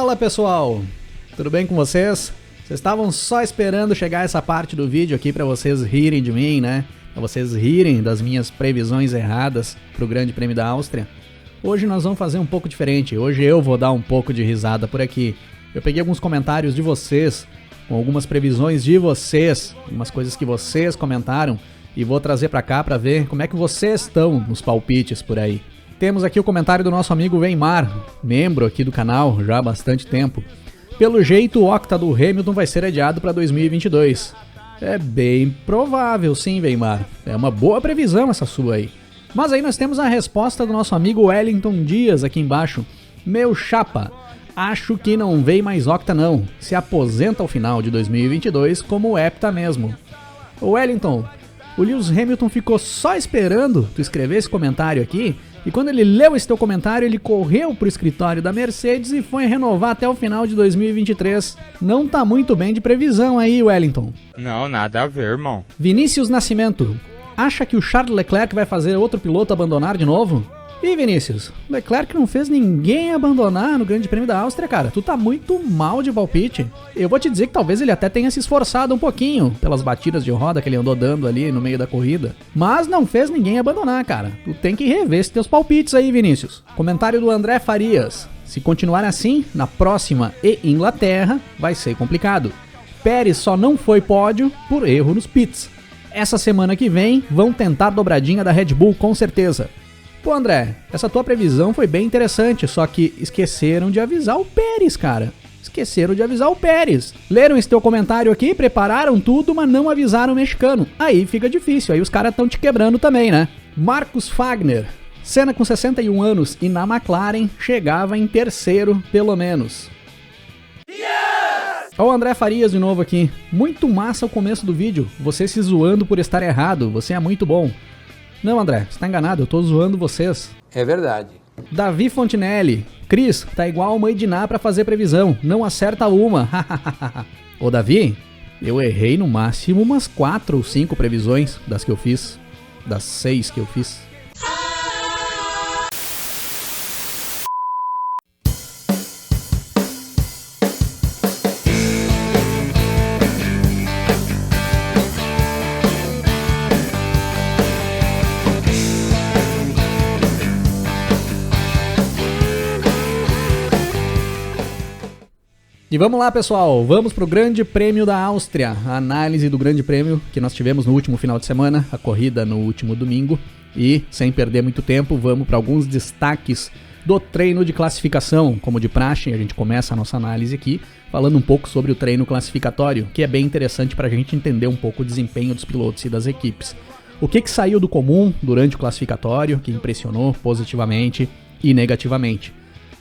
Fala pessoal, tudo bem com vocês? Vocês estavam só esperando chegar essa parte do vídeo aqui pra vocês rirem de mim, né? Pra vocês rirem das minhas previsões erradas pro Grande Prêmio da Áustria. Hoje nós vamos fazer um pouco diferente, hoje eu vou dar um pouco de risada por aqui. Eu peguei alguns comentários de vocês, com algumas previsões de vocês, algumas coisas que vocês comentaram, e vou trazer pra cá pra ver como é que vocês estão nos palpites por aí. Temos aqui o comentário do nosso amigo Weimar, membro aqui do canal já há bastante tempo. Pelo jeito, o Octa do Hamilton vai ser adiado para 2022. É bem provável sim, Weimar. É uma boa previsão essa sua aí. Mas aí nós temos a resposta do nosso amigo Wellington Dias aqui embaixo. Meu chapa, acho que não vem mais Octa não. Se aposenta ao final de 2022 como hepta mesmo. Ô Wellington, o Lewis Hamilton ficou só esperando tu escrever esse comentário aqui, e quando ele leu esse teu comentário, ele correu pro escritório da Mercedes e foi renovar até o final de 2023. Não tá muito bem de previsão aí, Wellington. Não, nada a ver, irmão. Vinícius Nascimento, acha que o Charles Leclerc vai fazer outro piloto abandonar de novo? Ih, Vinícius, Leclerc não fez ninguém abandonar no Grande Prêmio da Áustria, cara. Tu tá muito mal de palpite. Eu vou te dizer que talvez ele até tenha se esforçado um pouquinho pelas batidas de roda que ele andou dando ali no meio da corrida. Mas não fez ninguém abandonar, cara. Tu tem que rever esses teus palpites aí, Vinícius. Comentário do André Farias. Se continuar assim, na próxima Inglaterra, vai ser complicado. Pérez só não foi pódio por erro nos pits. Essa semana que vem, vão tentar dobradinha da Red Bull com certeza. Pô, André, essa tua previsão foi bem interessante, só que esqueceram de avisar o Pérez, cara. Esqueceram de avisar o Pérez. Leram esse teu comentário aqui, prepararam tudo, mas não avisaram o mexicano. Aí fica difícil, aí os caras estão te quebrando também, né? Marcos Fagner. Senna com 61 anos e na McLaren chegava em terceiro, pelo menos. Ó o André Farias de novo aqui. Muito massa o começo do vídeo, você se zoando por estar errado, você é muito bom. Não, André, você tá enganado, eu tô zoando vocês. É verdade. Davi Fontinelli. Cris, tá igual a mãe de Ná pra fazer previsão, não acerta uma. Ô Davi, eu errei no máximo umas 4 ou 5 previsões das que eu fiz, das 6 que eu fiz. E vamos lá, pessoal, vamos pro Grande Prêmio da Áustria, a análise do Grande Prêmio que nós tivemos no último final de semana, a corrida no último domingo, e sem perder muito tempo, vamos para alguns destaques do treino de classificação. Como de praxe, a gente começa a nossa análise aqui, falando um pouco sobre o treino classificatório, que é bem interessante para a gente entender um pouco o desempenho dos pilotos e das equipes. O que saiu do comum durante o classificatório, que impressionou positivamente e negativamente.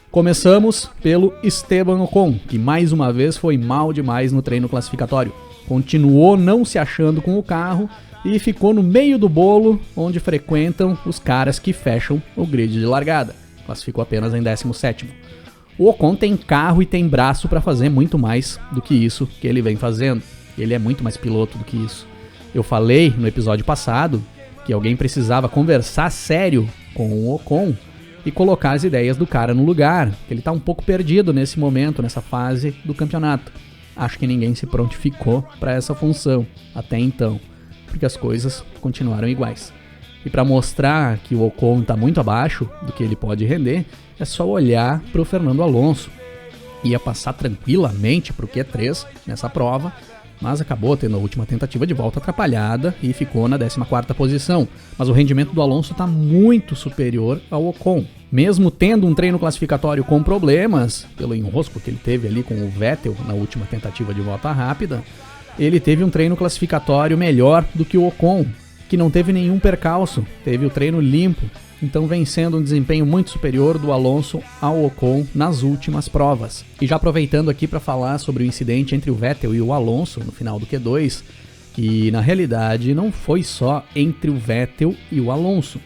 Começamos pelo Esteban Ocon, que mais uma vez foi mal demais no treino classificatório. Continuou não se achando com o carro e ficou no meio do bolo, onde frequentam os caras que fecham o grid de largada. Classificou apenas em 17º. O Ocon tem carro e tem braço para fazer muito mais do que isso que ele vem fazendo. Ele é muito mais piloto do que isso. Eu falei no episódio passado que alguém precisava conversar sério com o Ocon e colocar as ideias do cara no lugar, que ele tá um pouco perdido nesse momento, nessa fase do campeonato. Acho que ninguém se prontificou para essa função até então, porque as coisas continuaram iguais. E para mostrar que o Ocon tá muito abaixo do que ele pode render, é só olhar pro Fernando Alonso. Ia passar tranquilamente pro Q3 nessa prova, mas acabou tendo a última tentativa de volta atrapalhada e ficou na 14ª posição. Mas o rendimento do Alonso está muito superior ao Ocon. Mesmo tendo um treino classificatório com problemas, pelo enrosco que ele teve ali com o Vettel na última tentativa de volta rápida, ele teve um treino classificatório melhor do que o Ocon, que não teve nenhum percalço, teve o treino limpo. Então vem sendo um desempenho muito superior do Alonso ao Ocon nas últimas provas. E já aproveitando aqui para falar sobre o incidente entre o Vettel e o Alonso no final do Q2, que na realidade não foi só entre o Vettel e o Alonso,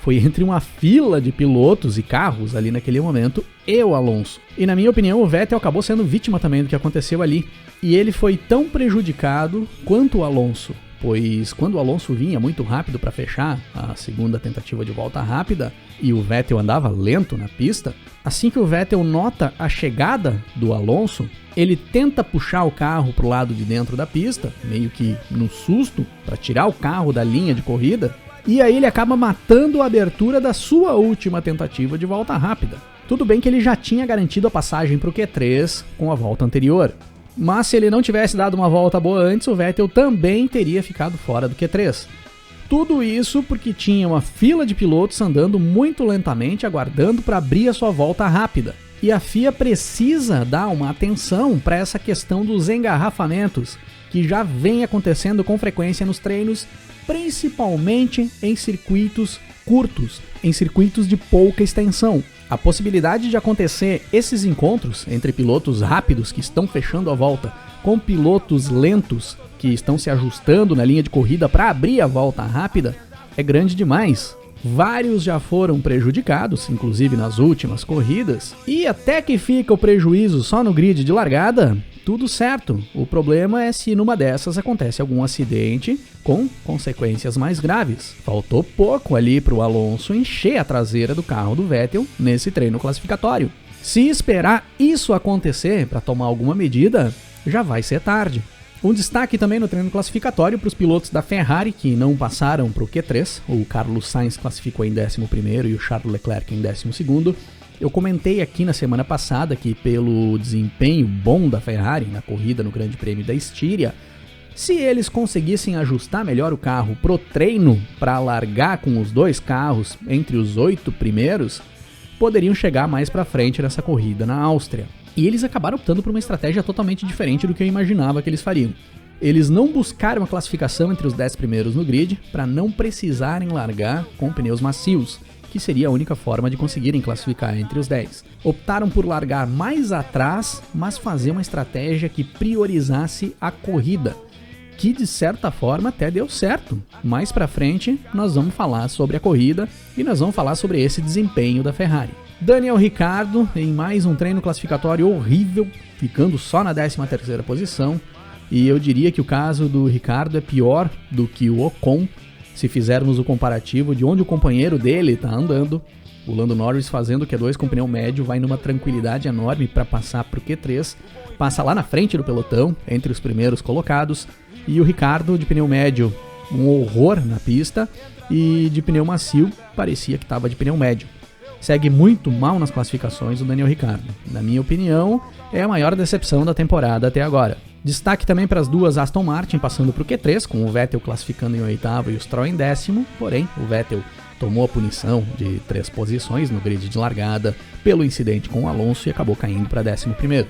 foi entre uma fila de pilotos e carros ali naquele momento e o Alonso. E na minha opinião o Vettel acabou sendo vítima também do que aconteceu ali. E ele foi tão prejudicado quanto o Alonso. pois quando o Alonso vinha muito rápido para fechar a segunda tentativa de volta rápida e o Vettel andava lento na pista, assim que o Vettel nota a chegada do Alonso, ele tenta puxar o carro para o lado de dentro da pista, meio que no susto, para tirar o carro da linha de corrida, e aí ele acaba matando a abertura da sua última tentativa de volta rápida. Tudo bem que ele já tinha garantido a passagem para o Q3 com a volta anterior, mas se ele não tivesse dado uma volta boa antes, o Vettel também teria ficado fora do Q3. Tudo isso porque tinha uma fila de pilotos andando muito lentamente, aguardando para abrir a sua volta rápida. E a FIA precisa dar uma atenção para essa questão dos engarrafamentos, que já vem acontecendo com frequência nos treinos, principalmente em circuitos curtos, em circuitos de pouca extensão. A possibilidade de acontecer esses encontros entre pilotos rápidos que estão fechando a volta com pilotos lentos que estão se ajustando na linha de corrida para abrir a volta rápida é grande demais. Vários já foram prejudicados, inclusive nas últimas corridas, e até que fica o prejuízo só no grid de largada, tudo certo. O problema é se numa dessas acontece algum acidente com consequências mais graves. Faltou pouco ali para o Alonso encher a traseira do carro do Vettel nesse treino classificatório. Se esperar isso acontecer para tomar alguma medida, já vai ser tarde. Um destaque também no treino classificatório para os pilotos da Ferrari que não passaram para o Q3. O Carlos Sainz classificou em 11º e o Charles Leclerc em 12º. Eu comentei aqui na semana passada que pelo desempenho bom da Ferrari na corrida no Grande Prêmio da Estíria, se eles conseguissem ajustar melhor o carro pro treino para largar com os dois carros entre os 8 primeiros, poderiam chegar mais para frente nessa corrida na Áustria. E eles acabaram optando por uma estratégia totalmente diferente do que eu imaginava que eles fariam. Eles não buscaram a classificação entre os 10 primeiros no grid para não precisarem largar com pneus macios, que seria a única forma de conseguirem classificar entre os 10. Optaram por largar mais atrás, mas fazer uma estratégia que priorizasse a corrida, que de certa forma até deu certo. Mais pra frente nós vamos falar sobre a corrida e nós vamos falar sobre esse desempenho da Ferrari. Daniel Ricciardo em mais um treino classificatório horrível, ficando só na 13ª posição, e eu diria que o caso do Ricciardo é pior do que o Ocon, se fizermos o comparativo de onde o companheiro dele está andando. O Lando Norris fazendo o Q2 com pneu médio vai numa tranquilidade enorme para passar para o Q3, passa lá na frente do pelotão, entre os primeiros colocados, e o Ricciardo de pneu médio, um horror na pista, e de pneu macio parecia que estava de pneu médio. Segue muito mal nas classificações o Daniel Ricciardo. Na minha opinião, é a maior decepção da temporada até agora. Destaque também para as duas Aston Martin passando para o Q3, com o Vettel classificando em 8º e o Stroll em 10º, porém o Vettel tomou a punição de 3 posições no grid de largada pelo incidente com o Alonso e acabou caindo para 11º.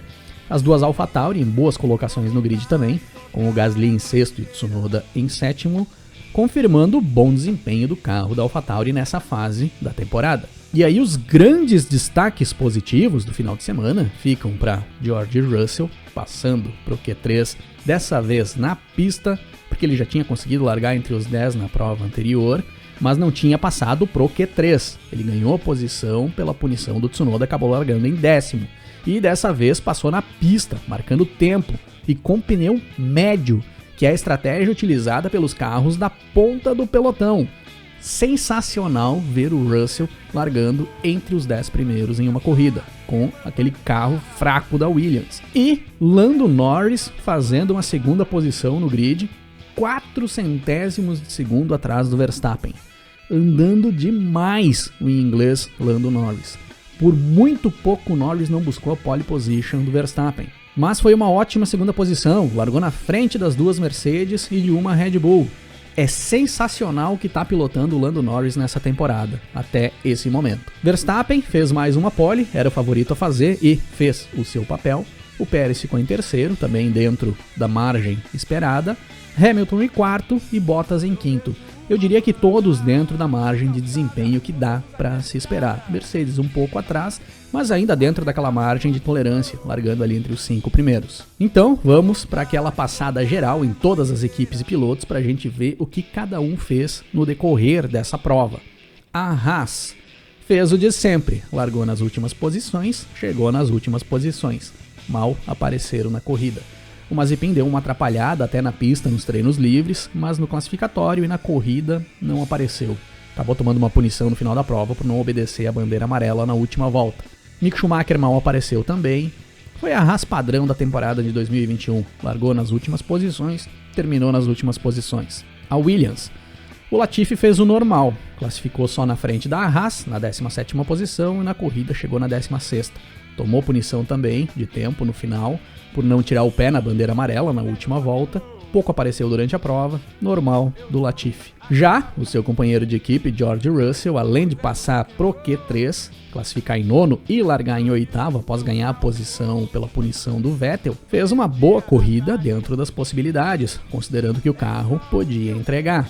As duas AlphaTauri em boas colocações no grid também, com o Gasly em 6º e Tsunoda em 7º, confirmando o bom desempenho do carro da AlphaTauri nessa fase da temporada. E aí os grandes destaques positivos do final de semana ficam para George Russell, passando para o Q3, dessa vez na pista, porque ele já tinha conseguido largar entre os 10 na prova anterior, mas não tinha passado para o Q3. Ele ganhou a posição pela punição do Tsunoda, acabou largando em 10º. E dessa vez passou na pista, marcando tempo, e com pneu médio, que é a estratégia utilizada pelos carros da ponta do pelotão. Sensacional ver o Russell largando entre os 10 primeiros em uma corrida, com aquele carro fraco da Williams. E Lando Norris fazendo uma segunda posição no grid, 4 centésimos de segundo atrás do Verstappen. Andando demais o inglês Lando Norris. Por muito pouco o Norris não buscou a pole position do Verstappen. Mas foi uma ótima segunda posição, largou na frente das duas Mercedes e de uma Red Bull. É sensacional o que está pilotando o Lando Norris nessa temporada, até esse momento. Verstappen fez mais uma pole, era o favorito a fazer e fez o seu papel. O Pérez ficou em 3º, também dentro da margem esperada. Hamilton em 4º e Bottas em 5º. Eu diria que todos dentro da margem de desempenho que dá para se esperar. Mercedes um pouco atrás, mas ainda dentro daquela margem de tolerância, largando ali entre os 5 primeiros. Então, vamos para aquela passada geral em todas as equipes e pilotos para a gente ver o que cada um fez no decorrer dessa prova. A Haas fez o de sempre, largou nas últimas posições, chegou nas últimas posições. Mal apareceram na corrida. O Mazepin deu uma atrapalhada até na pista nos treinos livres, mas no classificatório e na corrida não apareceu. Acabou tomando uma punição no final da prova por não obedecer a bandeira amarela na última volta. Mick Schumacher mal apareceu também. Foi a Haas padrão da temporada de 2021. Largou nas últimas posições, terminou nas últimas posições. A Williams. O Latifi fez o normal, classificou só na frente da Haas, na 17ª posição, e na corrida chegou na 16ª. Tomou punição também, de tempo, no final, por não tirar o pé na bandeira amarela na última volta. Pouco apareceu durante a prova, normal do Latifi. Já o seu companheiro de equipe, George Russell, além de passar pro Q3, classificar em 9º e largar em 8º após ganhar a posição pela punição do Vettel, fez uma boa corrida dentro das possibilidades, considerando que o carro podia entregar.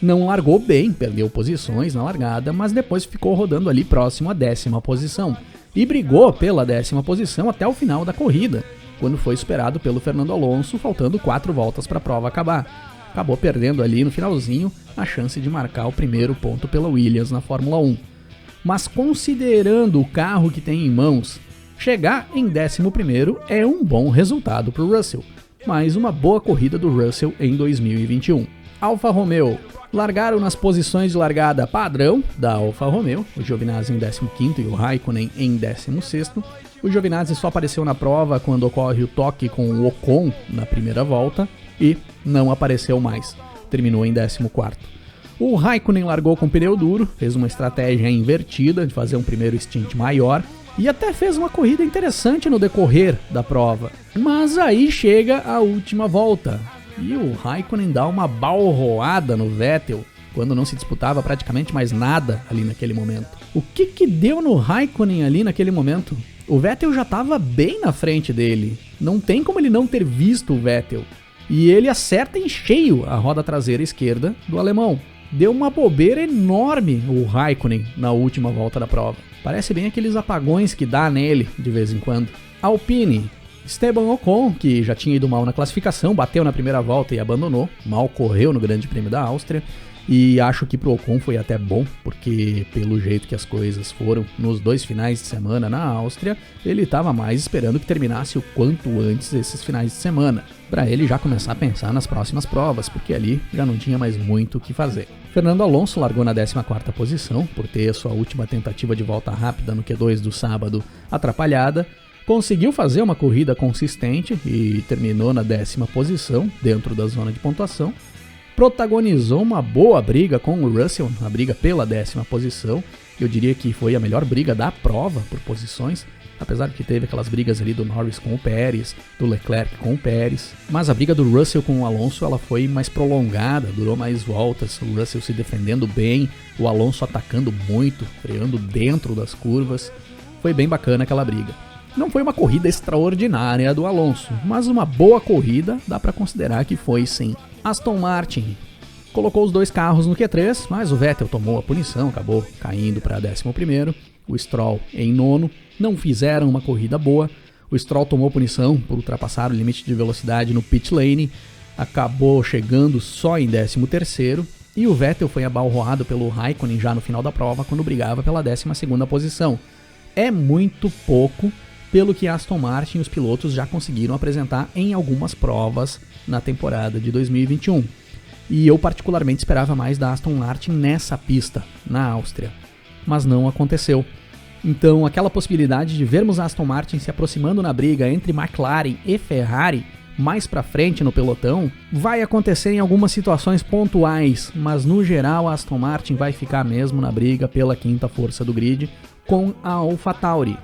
Não largou bem, perdeu posições na largada, mas depois ficou rodando ali próximo à 10ª posição e brigou pela 10ª posição até o final da corrida, quando foi superado pelo Fernando Alonso, faltando 4 voltas para a prova acabar. Acabou perdendo ali no finalzinho a chance de marcar o primeiro ponto pela Williams na Fórmula 1. Mas considerando o carro que tem em mãos, chegar em 11º é um bom resultado para o Russell. Mais uma boa corrida do Russell em 2021. Alfa Romeo. Largaram nas posições de largada padrão da Alfa Romeo, o Giovinazzi em 15º e o Raikkonen em 16º. O Giovinazzi só apareceu na prova quando ocorre o toque com o Ocon na primeira volta e não apareceu mais, terminou em 14º. O Raikkonen largou com pneu duro, fez uma estratégia invertida de fazer um primeiro stint maior e até fez uma corrida interessante no decorrer da prova. Mas aí chega a última volta e o Raikkonen dá uma balroada no Vettel, quando não se disputava praticamente mais nada ali naquele momento. O que deu no Raikkonen ali naquele momento? O Vettel já estava bem na frente dele, não tem como ele não ter visto o Vettel. E ele acerta em cheio a roda traseira esquerda do alemão. Deu uma bobeira enorme o Raikkonen na última volta da prova. Parece bem aqueles apagões que dá nele de vez em quando. Alpine. Esteban Ocon, que já tinha ido mal na classificação, bateu na primeira volta e abandonou. Mal correu no Grande Prêmio da Áustria. E acho que pro Ocon foi até bom, porque pelo jeito que as coisas foram nos 2 finais de semana na Áustria, ele estava mais esperando que terminasse o quanto antes esses finais de semana, para ele já começar a pensar nas próximas provas, porque ali já não tinha mais muito o que fazer. Fernando Alonso largou na 14ª posição, por ter sua última tentativa de volta rápida no Q2 do sábado atrapalhada. Conseguiu fazer uma corrida consistente e terminou na 10ª posição, dentro da zona de pontuação. Protagonizou uma boa briga com o Russell, a briga pela 10ª posição. Eu diria que foi a melhor briga da prova por posições, apesar de que teve aquelas brigas ali do Norris com o Pérez, do Leclerc com o Pérez. Mas a briga do Russell com o Alonso ela foi mais prolongada, durou mais voltas, o Russell se defendendo bem, o Alonso atacando muito, freando dentro das curvas. Foi bem bacana aquela briga. Não foi uma corrida extraordinária do Alonso, mas uma boa corrida dá para considerar que foi sim. Aston Martin colocou os 2 carros no Q3, mas o Vettel tomou a punição, acabou caindo para 11º. O Stroll em 9º, não fizeram uma corrida boa. O Stroll tomou punição por ultrapassar o limite de velocidade no pit lane, acabou chegando só em 13º. E o Vettel foi abalroado pelo Raikkonen já no final da prova, quando brigava pela 12ª posição. É muito pouco pelo que a Aston Martin e os pilotos já conseguiram apresentar em algumas provas na temporada de 2021. E eu particularmente esperava mais da Aston Martin nessa pista, na Áustria. Mas não aconteceu. Então aquela possibilidade de vermos a Aston Martin se aproximando na briga entre McLaren e Ferrari mais pra frente no pelotão, vai acontecer em algumas situações pontuais, mas no geral a Aston Martin vai ficar mesmo na briga pela 5ª força do grid com a AlphaTauri.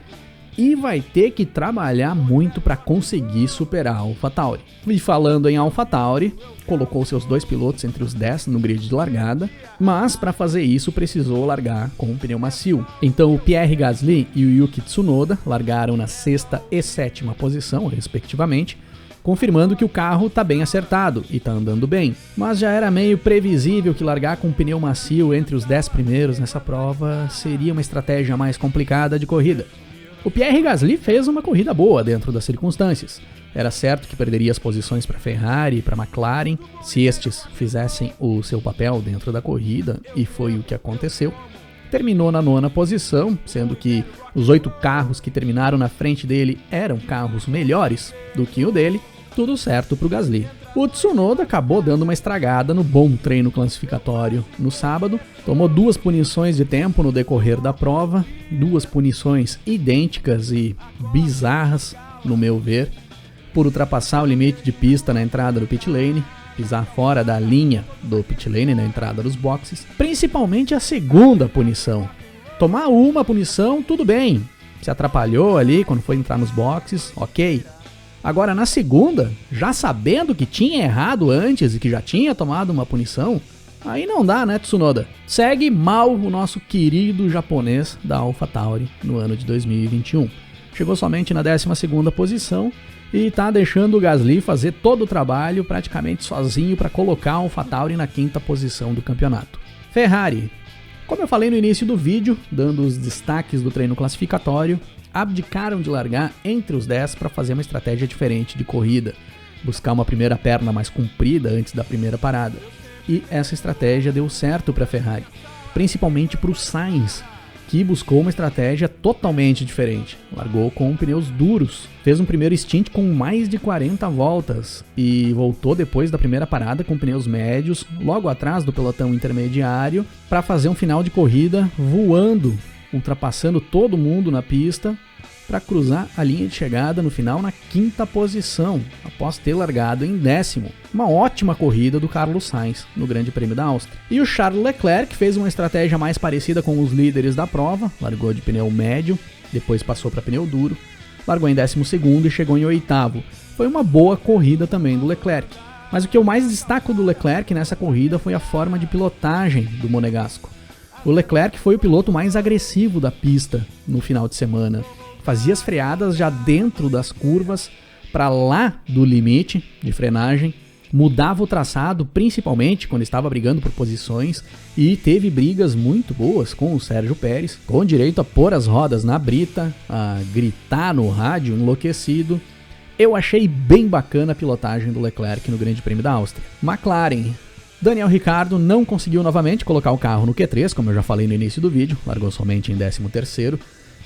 E vai ter que trabalhar muito para conseguir superar a AlphaTauri. E falando em AlphaTauri, colocou seus 2 pilotos entre os 10 no grid de largada, mas para fazer isso precisou largar com um pneu macio. Então o Pierre Gasly e o Yuki Tsunoda largaram na 6ª e 7ª posição, respectivamente, confirmando que o carro está bem acertado e está andando bem. Mas já era meio previsível que largar com um pneu macio entre os 10 primeiros nessa prova seria uma estratégia mais complicada de corrida. O Pierre Gasly fez uma corrida boa dentro das circunstâncias. Era certo que perderia as posições para Ferrari e para McLaren se estes fizessem o seu papel dentro da corrida, e foi o que aconteceu. Terminou na 9ª posição, sendo que os 8 carros que terminaram na frente dele eram carros melhores do que o dele, tudo certo para o Gasly. O Tsunoda acabou dando uma estragada no bom treino classificatório no sábado, tomou 2 punições de tempo no decorrer da prova, 2 punições idênticas e bizarras, no meu ver, por ultrapassar o limite de pista na entrada do pit lane, pisar fora da linha do pit lane na entrada dos boxes, principalmente a segunda punição. Tomar uma punição, tudo bem, se atrapalhou ali quando foi entrar nos boxes, ok. Agora, na segunda, já sabendo que tinha errado antes e que já tinha tomado uma punição, aí não dá, né, Tsunoda? Segue mal o nosso querido japonês da AlphaTauri no ano de 2021. Chegou somente na 12ª posição e tá deixando o Gasly fazer todo o trabalho praticamente sozinho para colocar a AlphaTauri na 5ª posição do campeonato. Ferrari. Como eu falei no início do vídeo, dando os destaques do treino classificatório, abdicaram de largar entre os 10 para fazer uma estratégia diferente de corrida, buscar uma primeira perna mais comprida antes da primeira parada. E essa estratégia deu certo para a Ferrari, principalmente para o Sainz, que buscou uma estratégia totalmente diferente. Largou com pneus duros, fez um primeiro stint com mais de 40 voltas e voltou depois da primeira parada com pneus médios, logo atrás do pelotão intermediário, para fazer um final de corrida voando, ultrapassando todo mundo na pista, para cruzar a linha de chegada no final na 5ª posição, após ter largado em 10º. Uma ótima corrida do Carlos Sainz no Grande Prêmio da Áustria. E o Charles Leclerc fez uma estratégia mais parecida com os líderes da prova, largou de pneu médio, depois passou para pneu duro, largou em 12º e chegou em 8º. Foi uma boa corrida também do Leclerc. Mas o que eu mais destaco do Leclerc nessa corrida foi a forma de pilotagem do monegasco. O Leclerc foi o piloto mais agressivo da pista no final de semana. Fazia as freadas já dentro das curvas, para lá do limite de frenagem, mudava o traçado, principalmente quando estava brigando por posições, e teve brigas muito boas com o Sérgio Pérez, com direito a pôr as rodas na brita, a gritar no rádio enlouquecido. Eu achei bem bacana a pilotagem do Leclerc no Grande Prêmio da Áustria. McLaren. Daniel Ricciardo não conseguiu novamente colocar o carro no Q3, como eu já falei no início do vídeo, largou somente em 13º.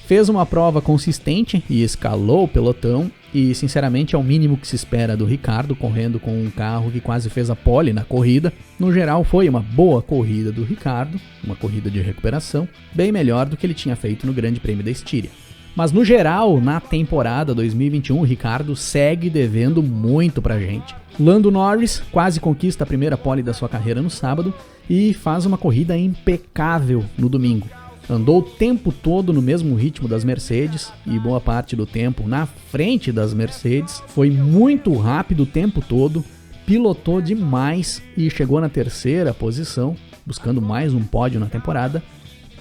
Fez uma prova consistente e escalou o pelotão, e sinceramente é o mínimo que se espera do Ricciardo, correndo com um carro que quase fez a pole na corrida. No geral foi uma boa corrida do Ricciardo, uma corrida de recuperação, bem melhor do que ele tinha feito no Grande Prêmio da Estíria. Mas no geral, na temporada 2021, o Ricciardo segue devendo muito pra gente. Lando Norris quase conquista a primeira pole da sua carreira no sábado e faz uma corrida impecável no domingo. Andou o tempo todo no mesmo ritmo das Mercedes e boa parte do tempo na frente das Mercedes. Foi muito rápido o tempo todo, pilotou demais e chegou na 3ª posição, buscando mais um pódio na temporada.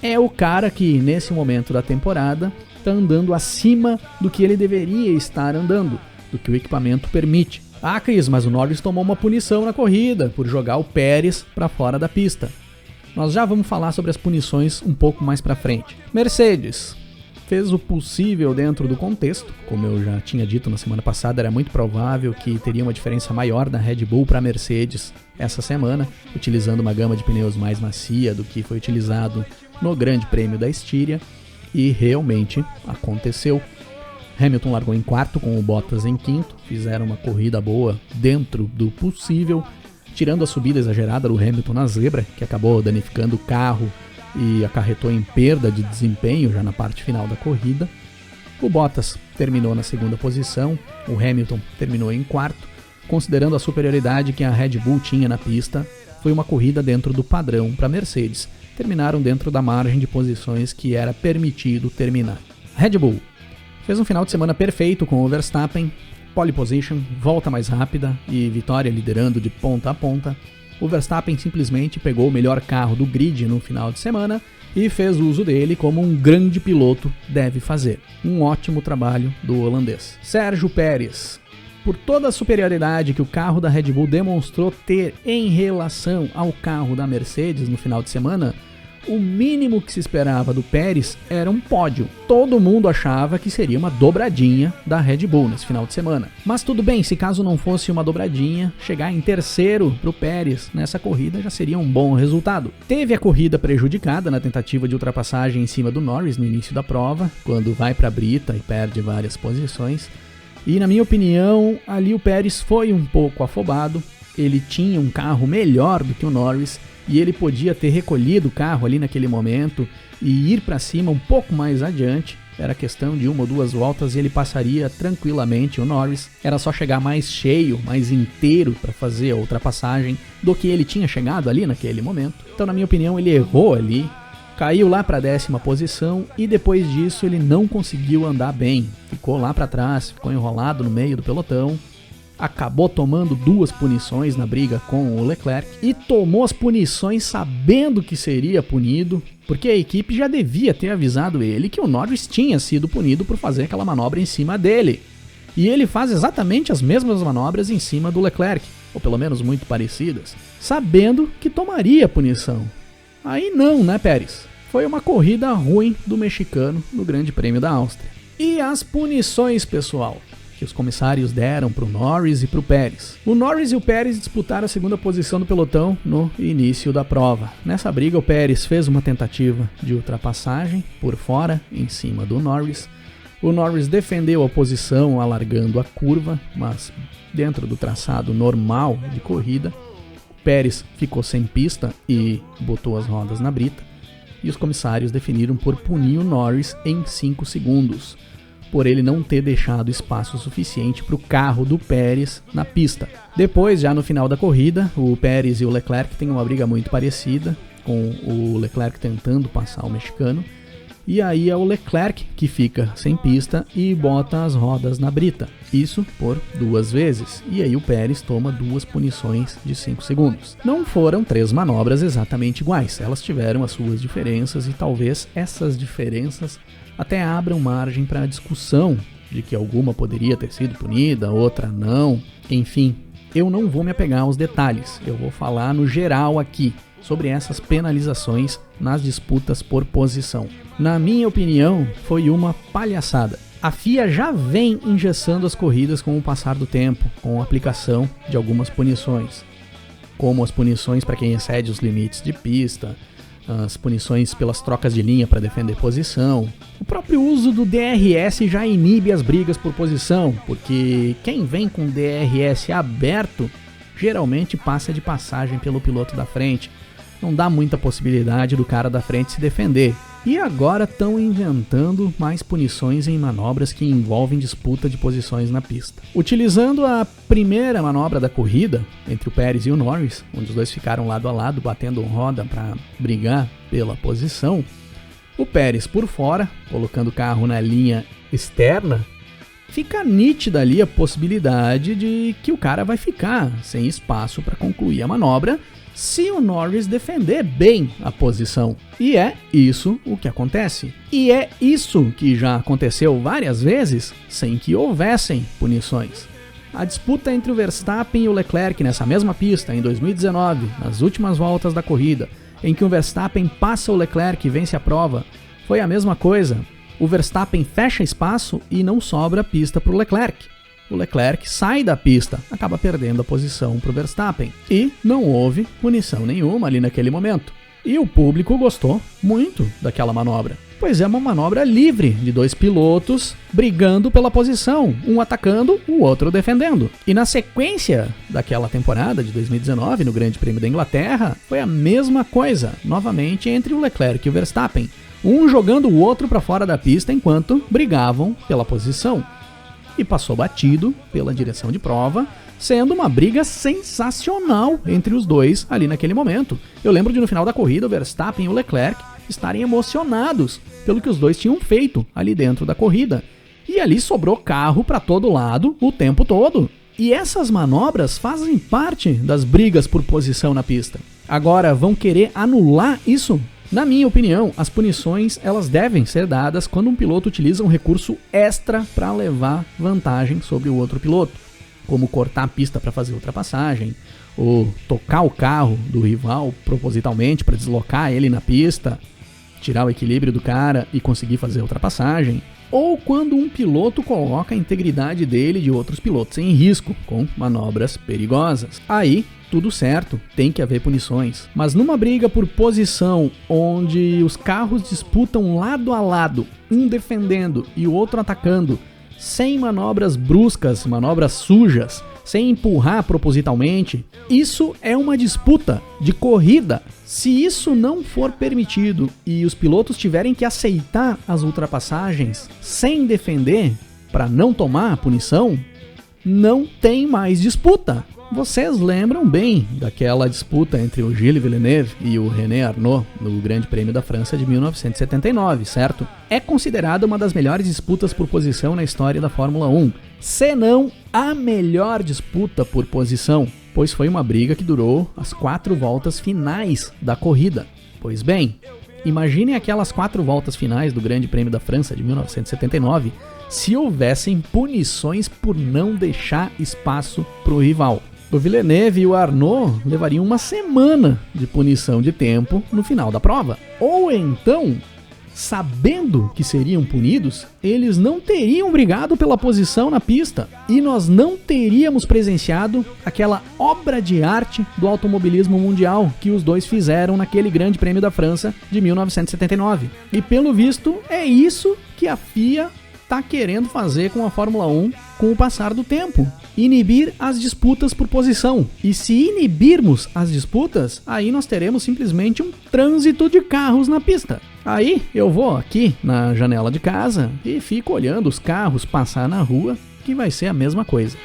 É o cara que, nesse momento da temporada, está andando acima do que ele deveria estar andando, do que o equipamento permite. Ah, Cris, mas o Norris tomou uma punição na corrida por jogar o Pérez para fora da pista. Nós já vamos falar sobre as punições um pouco mais para frente. Mercedes fez o possível dentro do contexto. Como eu já tinha dito na semana passada, era muito provável que teria uma diferença maior da Red Bull para a Mercedes essa semana, utilizando uma gama de pneus mais macia do que foi utilizado no Grande Prêmio da Estíria, e realmente aconteceu. Hamilton largou em 4º com o Bottas em 5º, fizeram uma corrida boa dentro do possível, tirando a subida exagerada do Hamilton na zebra, que acabou danificando o carro e acarretou em perda de desempenho já na parte final da corrida. O Bottas terminou na 2ª posição, o Hamilton terminou em 4º. Considerando a superioridade que a Red Bull tinha na pista, foi uma corrida dentro do padrão para a Mercedes. Terminaram dentro da margem de posições que era permitido terminar. Red Bull fez um final de semana perfeito com o Verstappen, pole position, volta mais rápida e vitória liderando de ponta a ponta. O Verstappen simplesmente pegou o melhor carro do grid no final de semana e fez uso dele como um grande piloto deve fazer. Um ótimo trabalho do holandês. Sérgio Pérez. Por toda a superioridade que o carro da Red Bull demonstrou ter em relação ao carro da Mercedes no final de semana, o mínimo que se esperava do Pérez era um pódio. Todo mundo achava que seria uma dobradinha da Red Bull nesse final de semana. Mas tudo bem, se caso não fosse uma dobradinha, chegar em 3º pro Pérez nessa corrida já seria um bom resultado. Teve a corrida prejudicada na tentativa de ultrapassagem em cima do Norris no início da prova, quando vai para a brita e perde várias posições. E na minha opinião, ali o Pérez foi um pouco afobado, ele tinha um carro melhor do que o Norris e ele podia ter recolhido o carro ali naquele momento e ir para cima um pouco mais adiante. Era questão de 1 ou 2 voltas e ele passaria tranquilamente o Norris. Era só chegar mais cheio, mais inteiro para fazer a ultrapassagem do que ele tinha chegado ali naquele momento. Então, na minha opinião, ele errou ali, caiu lá para a 10ª posição e depois disso ele não conseguiu andar bem. Ficou lá para trás, ficou enrolado no meio do pelotão. Acabou tomando 2 punições na briga com o Leclerc e tomou as punições sabendo que seria punido, porque a equipe já devia ter avisado ele que o Norris tinha sido punido por fazer aquela manobra em cima dele. E ele faz exatamente as mesmas manobras em cima do Leclerc, ou pelo menos muito parecidas, sabendo que tomaria punição. Aí não, né, Pérez? Foi uma corrida ruim do mexicano no Grande Prêmio da Áustria. E as punições, pessoal, que os comissários deram para o Norris e para o Pérez. O Norris e o Pérez disputaram a 2ª posição do pelotão no início da prova. Nessa briga, o Pérez fez uma tentativa de ultrapassagem por fora, em cima do Norris. O Norris defendeu a posição alargando a curva, mas dentro do traçado normal de corrida. O Pérez ficou sem pista e botou as rodas na brita. E os comissários definiram por punir o Norris em 5 segundos. Por ele não ter deixado espaço suficiente para o carro do Pérez na pista. Depois, já no final da corrida, o Pérez e o Leclerc têm uma briga muito parecida, com o Leclerc tentando passar o mexicano, e aí é o Leclerc que fica sem pista e bota as rodas na brita. Isso por 2 vezes, e aí o Pérez toma 2 punições de 5 segundos. Não foram 3 manobras exatamente iguais, elas tiveram as suas diferenças e talvez essas diferenças até abram margem para a discussão de que alguma poderia ter sido punida, outra não. Enfim, eu não vou me apegar aos detalhes, eu vou falar no geral aqui sobre essas penalizações nas disputas por posição. Na minha opinião, foi uma palhaçada. A FIA já vem engessando as corridas com o passar do tempo, com a aplicação de algumas punições, como as punições para quem excede os limites de pista, as punições pelas trocas de linha para defender posição. O próprio uso do DRS já inibe as brigas por posição, porque quem vem com DRS aberto geralmente passa de passagem pelo piloto da frente. Não dá muita possibilidade do cara da frente se defender. E agora estão inventando mais punições em manobras que envolvem disputa de posições na pista. Utilizando a primeira manobra da corrida, entre o Pérez e o Norris, onde os dois ficaram lado a lado, batendo roda para brigar pela posição, o Pérez por fora, colocando o carro na linha externa, fica nítida ali a possibilidade de que o cara vai ficar sem espaço para concluir a manobra se o Norris defender bem a posição. E é isso o que acontece. E é isso que já aconteceu várias vezes sem que houvessem punições. A disputa entre o Verstappen e o Leclerc nessa mesma pista em 2019, nas últimas voltas da corrida, em que o Verstappen passa o Leclerc e vence a prova, foi a mesma coisa. O Verstappen fecha espaço e não sobra pista para o Leclerc. O Leclerc sai da pista, acaba perdendo a posição para o Verstappen. E não houve punição nenhuma ali naquele momento. E o público gostou muito daquela manobra, pois é uma manobra livre de 2 pilotos brigando pela posição, um atacando, o outro defendendo. E na sequência daquela temporada de 2019, no Grande Prêmio da Inglaterra, foi a mesma coisa, novamente entre o Leclerc e o Verstappen, um jogando o outro para fora da pista enquanto brigavam pela posição. E passou batido pela direção de prova, sendo uma briga sensacional entre os dois ali naquele momento. Eu lembro de no final da corrida o Verstappen e o Leclerc estarem emocionados pelo que os dois tinham feito ali dentro da corrida. E ali sobrou carro para todo lado o tempo todo. E essas manobras fazem parte das brigas por posição na pista. Agora, vão querer anular isso? Na minha opinião, as punições elas devem ser dadas quando um piloto utiliza um recurso extra para levar vantagem sobre o outro piloto, como cortar a pista para fazer ultrapassagem, ou tocar o carro do rival propositalmente para deslocar ele na pista, tirar o equilíbrio do cara e conseguir fazer a ultrapassagem, ou quando um piloto coloca a integridade dele e de outros pilotos em risco, com manobras perigosas. Aí, tudo certo, tem que haver punições. Mas numa briga por posição, onde os carros disputam lado a lado, um defendendo e o outro atacando, sem manobras bruscas, manobras sujas, sem empurrar propositalmente. Isso é uma disputa de corrida. Se isso não for permitido e os pilotos tiverem que aceitar as ultrapassagens sem defender para não tomar a punição, não tem mais disputa. Vocês lembram bem daquela disputa entre o Gilles Villeneuve e o René Arnoux no Grande Prêmio da França de 1979, certo? É considerada uma das melhores disputas por posição na história da Fórmula 1, se não a melhor disputa por posição, pois foi uma briga que durou as 4 voltas finais da corrida. Pois bem, imaginem aquelas 4 voltas finais do Grande Prêmio da França de 1979 se houvessem punições por não deixar espaço para o rival. O Villeneuve e o Arnoux levariam uma semana de punição de tempo no final da prova. Ou então, sabendo que seriam punidos, eles não teriam brigado pela posição na pista e nós não teríamos presenciado aquela obra de arte do automobilismo mundial que os dois fizeram naquele Grande Prêmio da França de 1979. E pelo visto, é isso que a FIA está querendo fazer com a Fórmula 1 com o passar do tempo. Inibir as disputas por posição. E se inibirmos as disputas, aí nós teremos simplesmente um trânsito de carros na pista. Aí eu vou aqui na janela de casa e fico olhando os carros passar na rua, que vai ser a mesma coisa.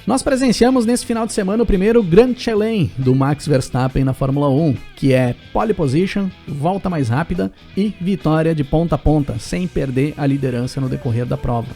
Nós presenciamos nesse final de semana o primeiro Grand Chelem do Max Verstappen na Fórmula 1, que é pole position, volta mais rápida e vitória de ponta a ponta, sem perder a liderança no decorrer da prova.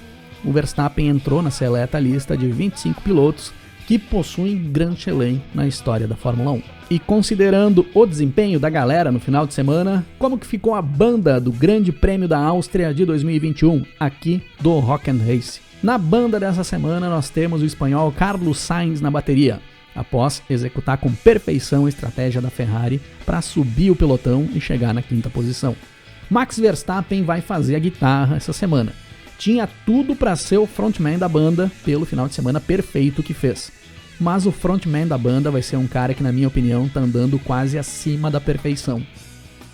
O Verstappen entrou na seleta lista de 25 pilotos que possuem Grand Chelem na história da Fórmula 1. E considerando o desempenho da galera no final de semana, como que ficou a banda do Grande Prêmio da Áustria de 2021, aqui do Rock and Race? Na banda dessa semana nós temos o espanhol Carlos Sainz na bateria, após executar com perfeição a estratégia da Ferrari para subir o pelotão e chegar na 5ª posição. Max Verstappen vai fazer a guitarra essa semana. Tinha tudo para ser o frontman da banda pelo final de semana perfeito que fez. Mas o frontman da banda vai ser um cara que, na minha opinião, tá andando quase acima da perfeição.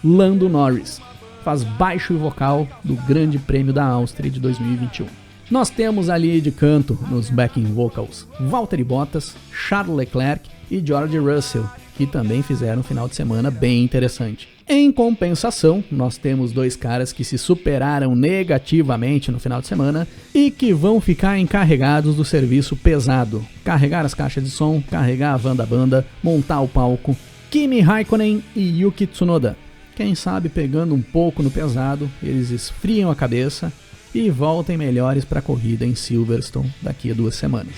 Lando Norris faz baixo e vocal do Grande Prêmio da Áustria de 2021. Nós temos ali de canto, nos backing vocals, Valtteri Bottas, Charles Leclerc e George Russell, que também fizeram um final de semana bem interessante. Em compensação, nós temos 2 caras que se superaram negativamente no final de semana e que vão ficar encarregados do serviço pesado. Carregar as caixas de som, carregar a van da banda, montar o palco. Kimi Raikkonen e Yuki Tsunoda. Quem sabe pegando um pouco no pesado, eles esfriam a cabeça e voltem melhores para a corrida em Silverstone daqui a 2 semanas.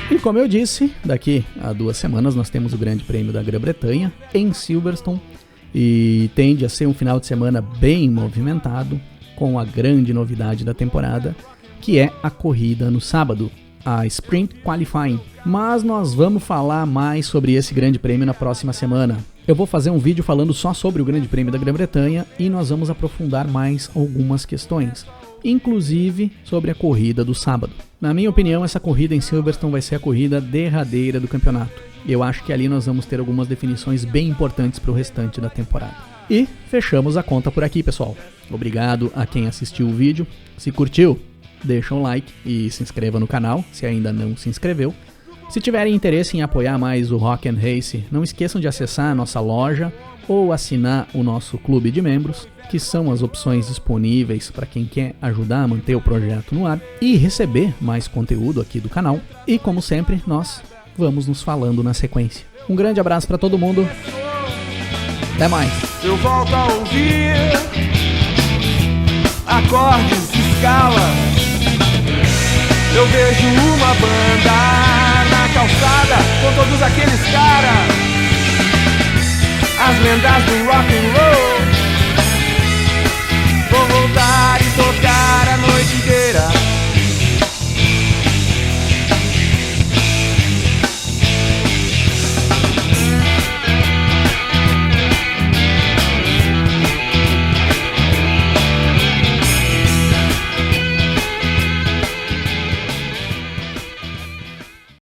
E como eu disse, daqui a 2 semanas nós temos o Grande Prêmio da Grã-Bretanha em Silverstone e tende a ser um final de semana bem movimentado, com a grande novidade da temporada, que é a corrida no sábado, a Sprint Qualifying. Mas nós vamos falar mais sobre esse grande prêmio na próxima semana. Eu vou fazer um vídeo falando só sobre o Grande Prêmio da Grã-Bretanha e nós vamos aprofundar mais algumas questões, inclusive sobre a corrida do sábado. Na minha opinião, essa corrida em Silverstone vai ser a corrida derradeira do campeonato. Eu acho que ali nós vamos ter algumas definições bem importantes para o restante da temporada. E fechamos a conta por aqui, pessoal. Obrigado a quem assistiu o vídeo. Se curtiu, deixa um like e se inscreva no canal, se ainda não se inscreveu. Se tiverem interesse em apoiar mais o Rock and Race, não esqueçam de acessar a nossa loja ou assinar o nosso clube de membros, que são as opções disponíveis para quem quer ajudar a manter o projeto no ar e receber mais conteúdo aqui do canal. E como sempre, nós vamos nos falando na sequência. Um grande abraço para todo mundo. Até mais. Eu volto a ouvir acordes de escala. Eu vejo uma banda na calçada com todos aqueles caras, as lendas do rock and roll. Vou voltar e tocar a noite inteira.